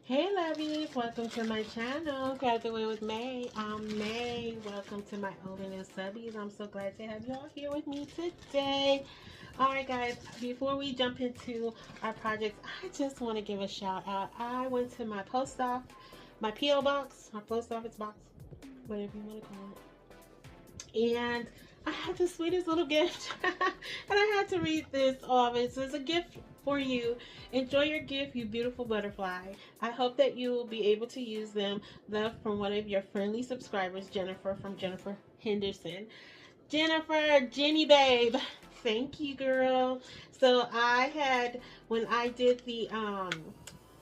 Hey lovies, welcome to my channel, Graduate with May. I'm May. Welcome to my old and new subbies. I'm so glad to have you all here with me today. Alright guys, before we jump into our projects, I just want to give a shout out. I went to my post office, my P.O. box, my post office box, whatever you want to call it. And I had the sweetest little gift. And I had to read this off. It's a gift for you. Enjoy your gift, you beautiful butterfly. I hope that you will be able to use them. Love from one of your friendly subscribers, Jennifer, from Jennifer Henderson. Jennifer, Jenny babe. Thank you, girl. So I had, when I did the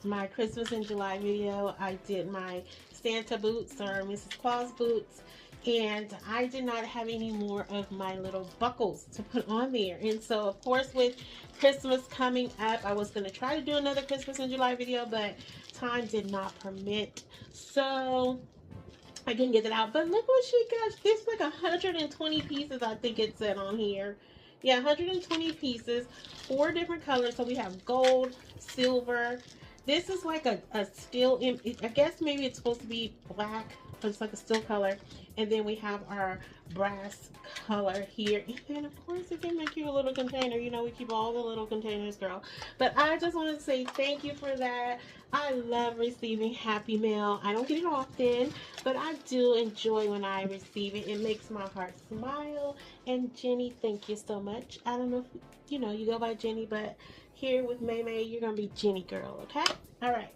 my Christmas in July video, I did my Santa boots or Mrs. Claus boots, and I did not have any more of my little buckles to put on there. And so of course, with Christmas coming up, I was going to try to do another Christmas in July video, but time did not permit, so I didn't get it out. But look what she got. There's like 120 pieces, I think it said on here. Yeah, 120 pieces, 4 different colors. So we have gold, silver. This is like a steel, I guess maybe it's supposed to be black, but it's like a steel color. And then we have our brass color here. And then of course it came in a cute little container. You know, we keep all the little containers, girl. But I just want to say thank you for that. I love receiving happy mail. I don't get it often, but I do enjoy when I receive it. It makes my heart smile. And Jenny, thank you so much. I don't know if you know you go by Jenny, but here with May May, you're gonna be Jenny girl, okay? All right.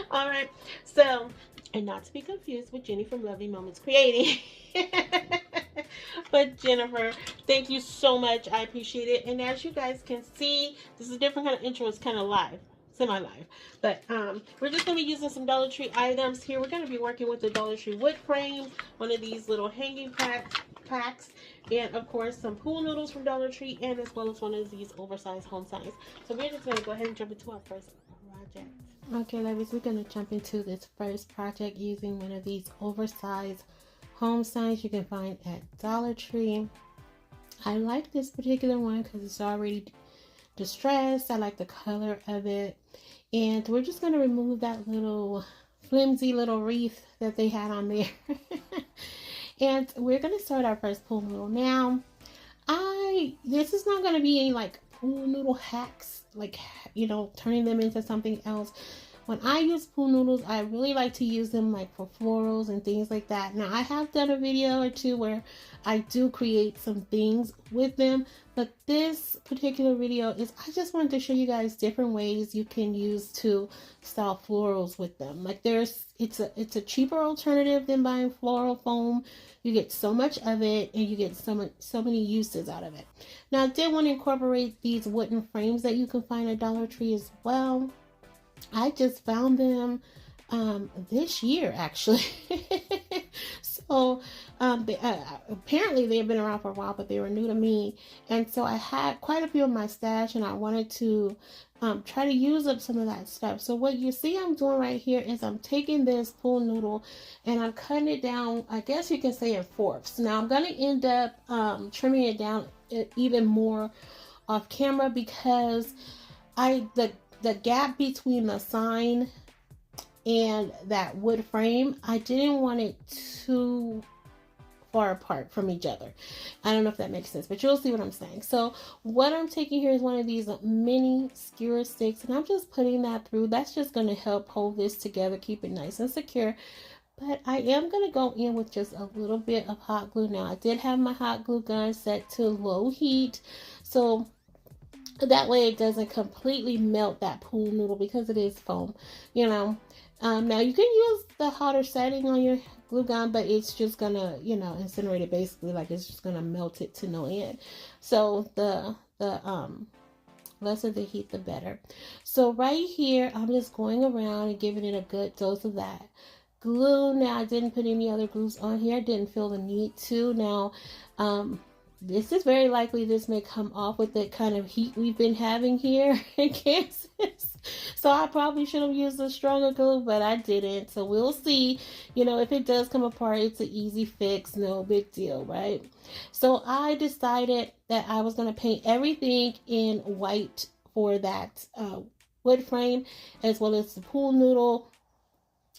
All right. So, and not to be confused with Jenny from Lovely Moments Creating. But Jennifer, thank you so much. I appreciate it. And as you guys can see, this is a different kind of intro. It's kind of live, semi-live. But we're just going to be using some Dollar Tree items here. We're going to be working with the Dollar Tree wood frame, one of these little hanging packs, and of course some pool noodles from Dollar Tree, and as well as one of these oversized home signs. So we're just going to go ahead and jump into our first project. Okay, ladies, we're going to jump into this first project using one of these oversized home signs you can find at Dollar Tree. I like this particular one because it's already distressed. I like the color of it. And we're just going to remove that little flimsy little wreath that they had on there. And we're going to start our first pool noodle. Now, this is not going to be any like pool noodle hacks, like, you know, turning them into something else. When I use pool noodles, I really like to use them like for florals and things like that. Now, I have done a video or two where I do create some things with them, but this particular video is, I just wanted to show you guys different ways you can use to style florals with them. Like it's a cheaper alternative than buying floral foam. You get so much of it, and you get so many uses out of it. Now, I did want to incorporate these wooden frames that you can find at Dollar Tree as well. I just found them this year, actually. So apparently they've been around for a while, but they were new to me. And so I had quite a few in my stash, and I wanted to try to use up some of that stuff. So what you see I'm doing right here is I'm taking this pool noodle and I'm cutting it down, I guess you can say in fourths. Now I'm going to end up trimming it down even more off camera, because the gap between the sign and that wood frame, I didn't want it too far apart from each other. I don't know if that makes sense, but you'll see what I'm saying. So what I'm taking here is one of these mini skewer sticks, and I'm just putting that through. That's just going to help hold this together, keep it nice and secure. But I am going to go in with just a little bit of hot glue. Now, I did have my hot glue gun set to low heat, so that way it doesn't completely melt that pool noodle, because it is foam, you know. Now you can use the hotter setting on your glue gun, but it's just gonna, you know, incinerate it basically. Like, it's just gonna melt it to no end. So the lesser the heat, the better. So right here, I'm just going around and giving it a good dose of that glue. Now, I didn't put any other glues on here. I didn't feel the need to. Now, this is very likely this may come off with the kind of heat we've been having here in Kansas. So I probably should have used a stronger glue, but I didn't. So we'll see. You know, if it does come apart, it's an easy fix. No big deal, right? So I decided that I was going to paint everything in white for that wood frame, as well as the pool noodle.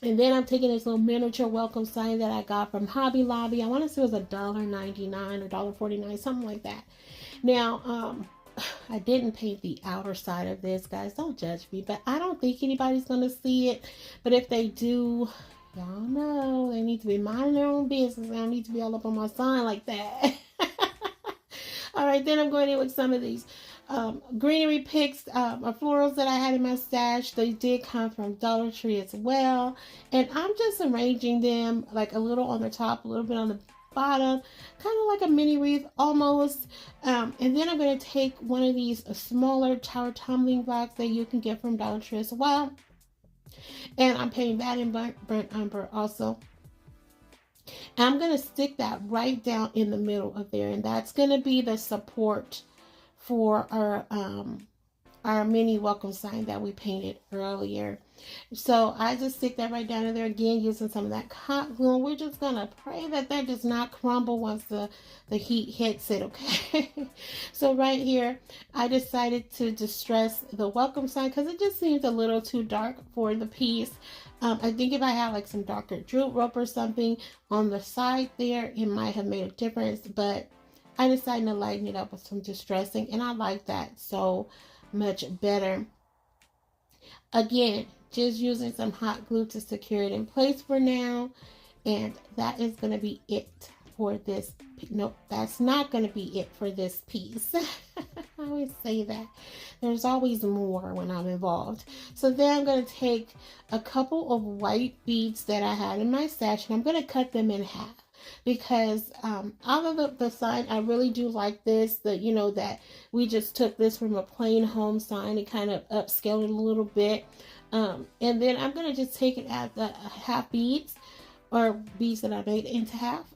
And then I'm taking this little miniature welcome sign that I got from Hobby Lobby. I want to say it was $1.99 or $1.49, something like that. Now, I didn't paint the outer side of this, guys. Don't judge me, but I don't think anybody's going to see it. But if they do, y'all know they need to be minding their own business. They don't need to be all up on my sign like that. All right, then I'm going in with some of these greenery picks or florals that I had in my stash. They did come from Dollar Tree as well. And I'm just arranging them like a little on the top, a little bit on the bottom, kind of like a mini wreath almost. And then I'm going to take one of these smaller tower tumbling blocks that you can get from Dollar Tree as well. And I'm painting that in burnt umber also. And I'm going to stick that right down in the middle of there. And that's going to be the support for our mini welcome sign that we painted earlier. So I just stick that right down in there again using some of that hot glue. We're just going to pray that that does not crumble once the heat hits it, okay? So right here, I decided to distress the welcome sign because it just seems a little too dark for the piece. I think if I had like some darker jute rope or something on the side there, it might have made a difference, but I decided to lighten it up with some distressing, and I like that so much better. Again, just using some hot glue to secure it in place for now, and that is going to be it for this. Nope, that's not going to be it for this piece. I always say that. There's always more when I'm involved. So then I'm going to take a couple of white beads that I had in my stash, and I'm going to cut them in half. Because out of the sign, I really do like this, that we just took this from a plain home sign and kind of upscaled it a little bit. And then I'm going to just take it at the half beads, or beads that I made into half,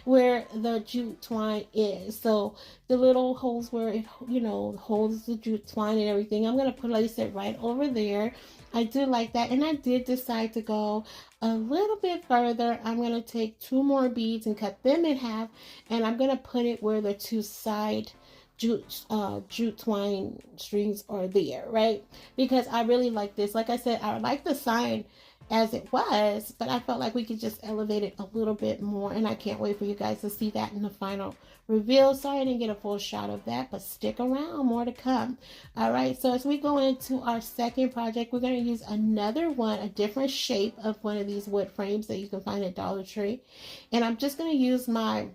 where the jute twine is. So the little holes where it, holds the jute twine and everything, I'm going to place it right over there. I do like that, and I did decide to go a little bit further. I'm going to take 2 more beads and cut them in half, and I'm going to put it where the 2 side jute twine strings are there, right? Because I really like this. Like I said, I like the sign as it was, but I felt like we could just elevate it a little bit more, and I can't wait for you guys to see that in the final reveal. Sorry I didn't get a full shot of that, but stick around, more to come. All right, so as we go into our second project, we're going to use another one, a different shape of one of these wood frames that you can find at Dollar Tree, and I'm just going to use my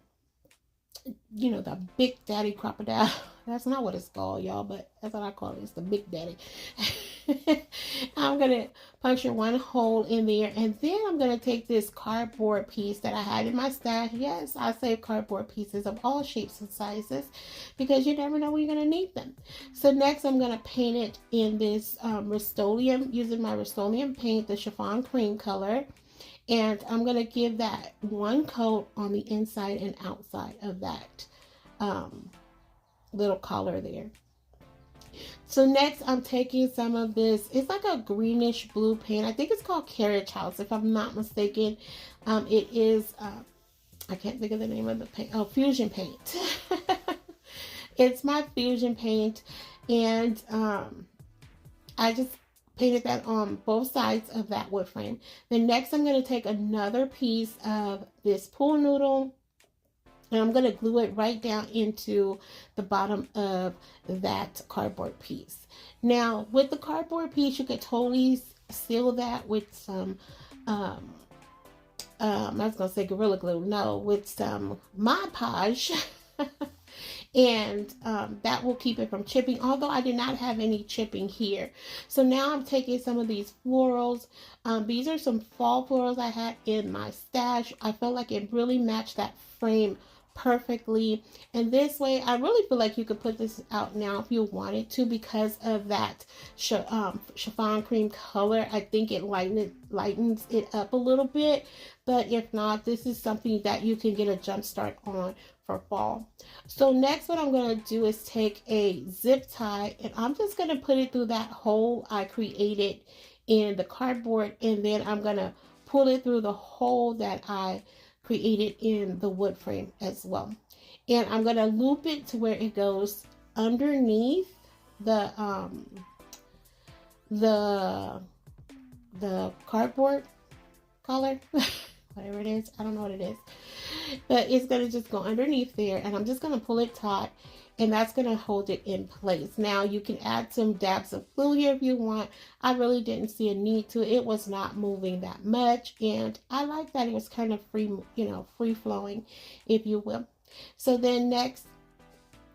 the Big Daddy crocodile. That's not what it's called, y'all, but that's what I call it. It's the Big Daddy. I'm going to puncture 1 hole in there, and then I'm going to take this cardboard piece that I had in my stash. Yes, I save cardboard pieces of all shapes and sizes because you never know when you're going to need them. So next, I'm going to paint it in this Rust-Oleum, using my Rust-Oleum paint, the chiffon cream color. And I'm going to give that 1 coat on the inside and outside of that little collar there. So next, I'm taking some of this. It's like a greenish blue paint. I think it's called Carriage House, if I'm not mistaken. It is, I can't think of the name of the paint. Oh, Fusion Paint. It's my Fusion Paint. And I just painted that on both sides of that wood frame. Then next, I'm going to take another piece of this pool noodle, and I'm going to glue it right down into the bottom of that cardboard piece. Now, with the cardboard piece, you could totally seal that with some, I was going to say Gorilla Glue. No, with some Mod Podge. And that will keep it from chipping, although I did not have any chipping here. So now I'm taking some of these florals. These are some fall florals I had in my stash. I felt like it really matched that frame perfectly, and this way I really feel like you could put this out now if you wanted to, because of that chiffon cream color. I think it lightens it up a little bit, but if not, this is something that you can get a jump start on for fall. So next, what I'm going to do is take a zip tie, and I'm just going to put it through that hole I created in the cardboard, and then I'm going to pull it through the hole that I created in the wood frame as well. And I'm going to loop it to where it goes underneath the the cardboard collar, whatever it is. I don't know what it is, but it's going to just go underneath there, and I'm just going to pull it taut, and that's going to hold it in place. Now you can add some dabs of glue here if you want. I really didn't see a need to. It was not moving that much, and I like that it was kind of free, you know, free flowing, if you will. So then next,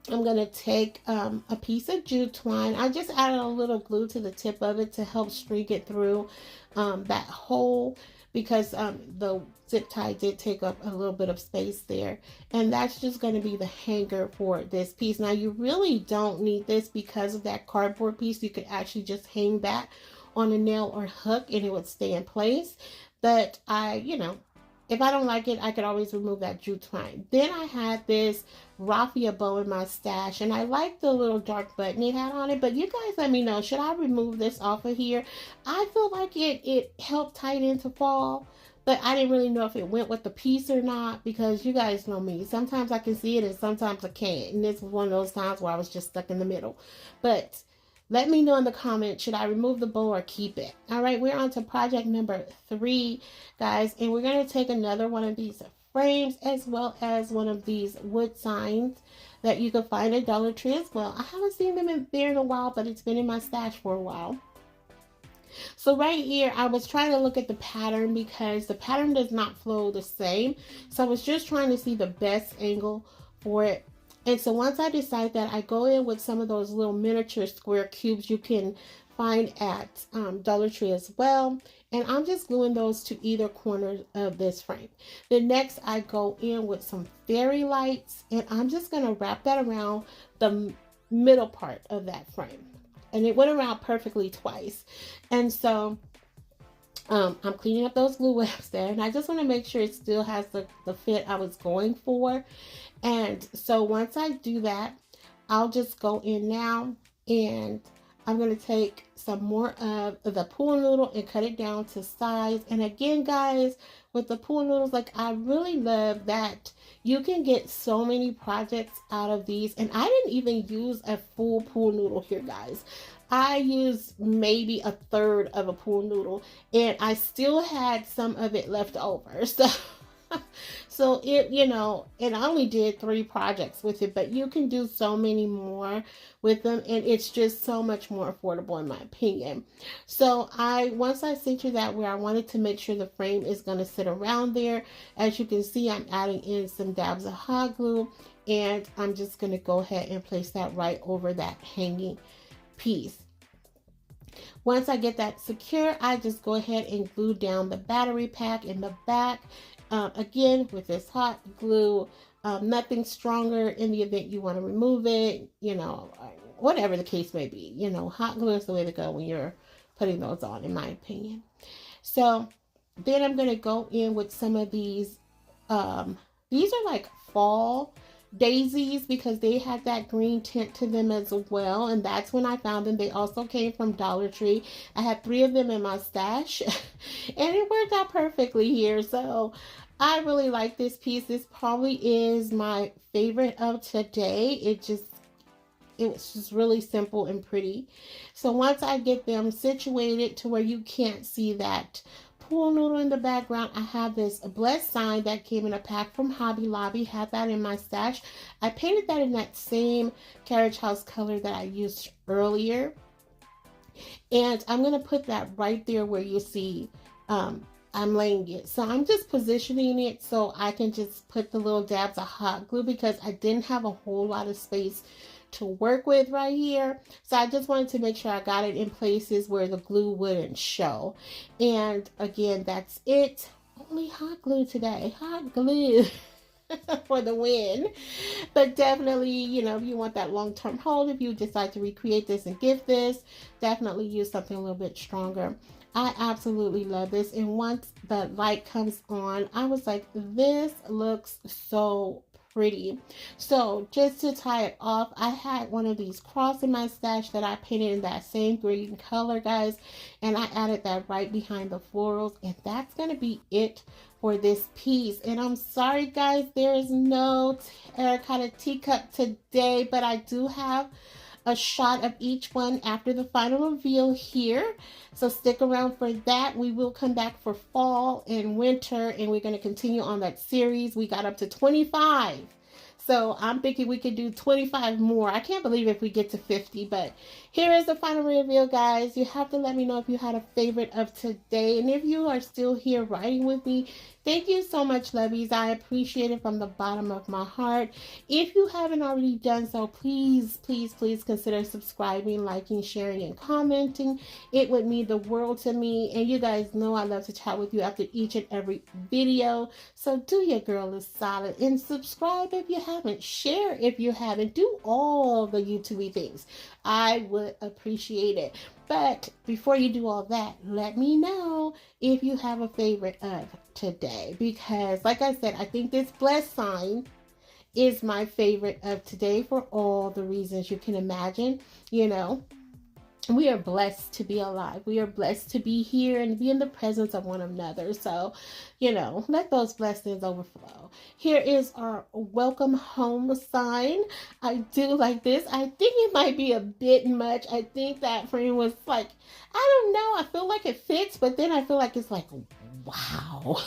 I'm going to take a piece of jute twine. I just added a little glue to the tip of it to help streak it through that hole, because the zip tie did take up a little bit of space there. And that's just going to be the hanger for this piece. Now you really don't need this because of that cardboard piece. You could actually just hang that on a nail or hook and it would stay in place. But you know, if I don't like it, I could always remove that jute twine. Then I had this raffia bow in my stash, and I like the little dark button it had on it, but you guys let me know, should I remove this off of here? I feel like it helped tie it into fall, but I didn't really know if it went with the piece or not, because you guys know me. Sometimes I can see it and sometimes I can't, and this was one of those times where I was just stuck in the middle. But let me know in the comments, should I remove the bow or keep it? All right, we're on to project number 3, guys. And we're going to take another one of these frames, as well as one of these wood signs that you can find at Dollar Tree as well. I haven't seen them in there in a while, but it's been in my stash for a while. So right here, I was trying to look at the pattern because the pattern does not flow the same. So I was just trying to see the best angle for it. And so once I decide that, I go in with some of those little miniature square cubes you can find at Dollar Tree as well. And I'm just gluing those to either corner of this frame. Then next, I go in with some fairy lights, and I'm just going to wrap that around the middle part of that frame. And it went around perfectly twice. And so I'm cleaning up those glue webs there, and I just want to make sure it still has the fit I was going for. And so once I do that, I'll just go in now, and I'm going to take some more of the pool noodle and cut it down to size. And again, guys, with the pool noodles, like, I really love that you can get so many projects out of these. And I didn't even use a full pool noodle here, guys. I used maybe a third of a pool noodle, and I still had some of it left over. So it, you know, and I only did 3 projects with it, but you can do so many more with them, and it's just so much more affordable in my opinion. So once I centered that where I wanted to make sure the frame is going to sit around there, as you can see, I'm adding in some dabs of hot glue, and I'm just going to go ahead and place that right over that hanging piece. Once I get that secure, I just go ahead and glue down the battery pack in the back. Again, with this hot glue, nothing stronger in the event you want to remove it, you know, whatever the case may be. You know, hot glue is the way to go when you're putting those on, in my opinion. So then I'm going to go in with some of these are like fall daisies, because they had that green tint to them as well, and that's when I found them. They also came from Dollar Tree. I had 3 of them in my stash and it worked out perfectly here. So I really like this piece. This probably is my favorite of today. It was just really simple and pretty. So once I get them situated to where you can't see that pool noodle in the background, I have this blessed sign that came in a pack from Hobby Lobby. Had that in my stash. I painted that in that same carriage house color that I used earlier, and I'm going to put that right there where you see I'm laying it. So I'm just positioning it so I can just put the little dabs of hot glue, because I didn't have a whole lot of space to work with right here. So I just wanted to make sure I got it in places where the glue wouldn't show. And again, that's it. Only hot glue today. Hot glue for the win. But definitely, you know, if you want that long-term hold, if you decide to recreate this and gift this, definitely use something a little bit stronger. I absolutely love this. And once the light comes on, I was like, this looks so pretty. So just to tie it off, I had one of these cross in my stash that I painted in that same green color, guys, and I added that right behind the florals, and that's going to be it for this piece. And I'm sorry, guys, there is no terracotta teacup today, but I do have a shot of each one after the final reveal here. So stick around for that. We will come back for fall and winter, and we're going to continue on that series. We got up to 25. So I'm thinking we could do 25 more. I can't believe if we get to 50, but here is the final reveal, guys. You have to let me know if you had a favorite of today. And if you are still here writing with me, thank you so much, Lovies. I appreciate it from the bottom of my heart. If you haven't already done so, please, please, please consider subscribing, liking, sharing, and commenting. It would mean the world to me. And you guys know I love to chat with you after each and every video. So do your girl a solid and subscribe if you haven't. Share if you haven't. Do all the YouTube things. I would appreciate it. But before you do all that, let me know if you have a favorite of today. Because like I said, I think this blessed sign is my favorite of today for all the reasons you can imagine. You know, we are blessed to be alive. We are blessed to be here and be in the presence of one another. So, you know, let those blessings overflow. Here is our welcome home sign. I do like this. I think it might be a bit much. I think that frame was like, I don't know. I feel like it fits, but then I feel like it's like, wow.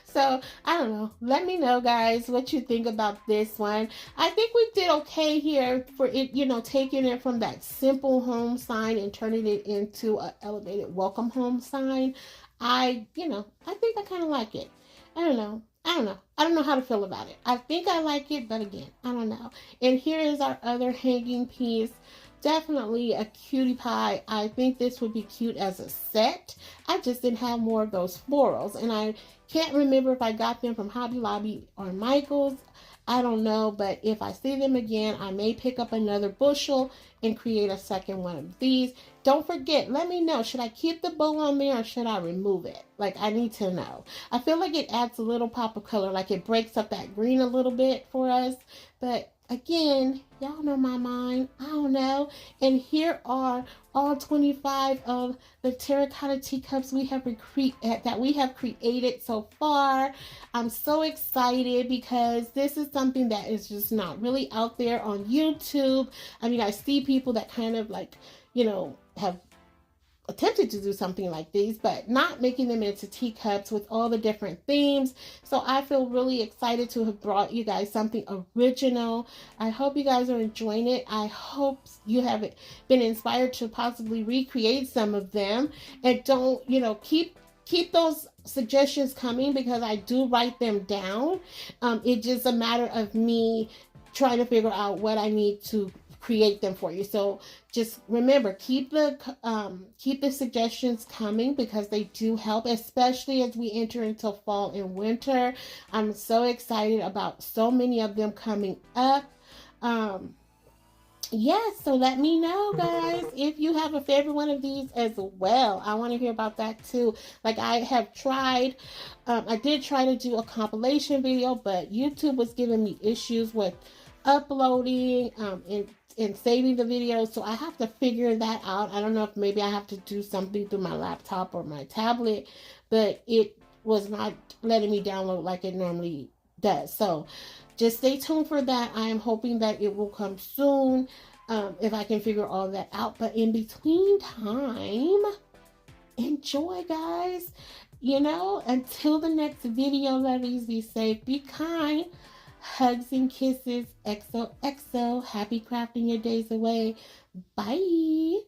So, I don't know. Let me know, guys, what you think about this one. I think we did okay here for it, you know, taking it from that simple home sign and turning it into an elevated welcome home sign. I think I kind of like it. I don't know. I don't know how to feel about it. I think I like it, but again, I don't know. And here is our other hanging piece. Definitely a cutie pie. I think this would be cute as a set. I just didn't have more of those florals, and I can't remember if I got them from Hobby Lobby or Michael's. I don't know, but if I see them again, I may pick up another bushel and create a second one of these. Don't forget, let me know, should I keep the bow on there or should I remove it? Like, I need to know. I feel like it adds a little pop of color, like it breaks up that green a little bit for us. But again, y'all know my mind. I don't know. And here are all 25 of the terracotta teacups we have created so far. I'm so excited because this is something that is just not really out there on YouTube. I mean, I see people that kind of like, you know, have attempted to do something like these, but not making them into teacups with all the different themes. So I feel really excited to have brought you guys something original. I hope you guys are enjoying it. I hope you have been inspired to possibly recreate some of them. And don't, you know, keep those suggestions coming because I do write them down. It's just a matter of me trying to figure out what I need to create them for you. So just remember, keep the suggestions coming because they do help, especially as we enter into fall and winter. I'm so excited about so many of them coming up. Yes, so let me know, guys, if you have a favorite one of these as well. I want to hear about that too. Like, I have tried, I did try to do a compilation video, but YouTube was giving me issues with uploading and saving the videos, so I have to figure that out. I don't know if maybe I have to do something through my laptop or my tablet, but it was not letting me download like it normally does. So just stay tuned for that. I am hoping that it will come soon if I can figure all that out. But in between time, enjoy, guys. You know, until the next video, lovies, be safe, be kind. Hugs and kisses. XOXO. Happy crafting your days away. Bye.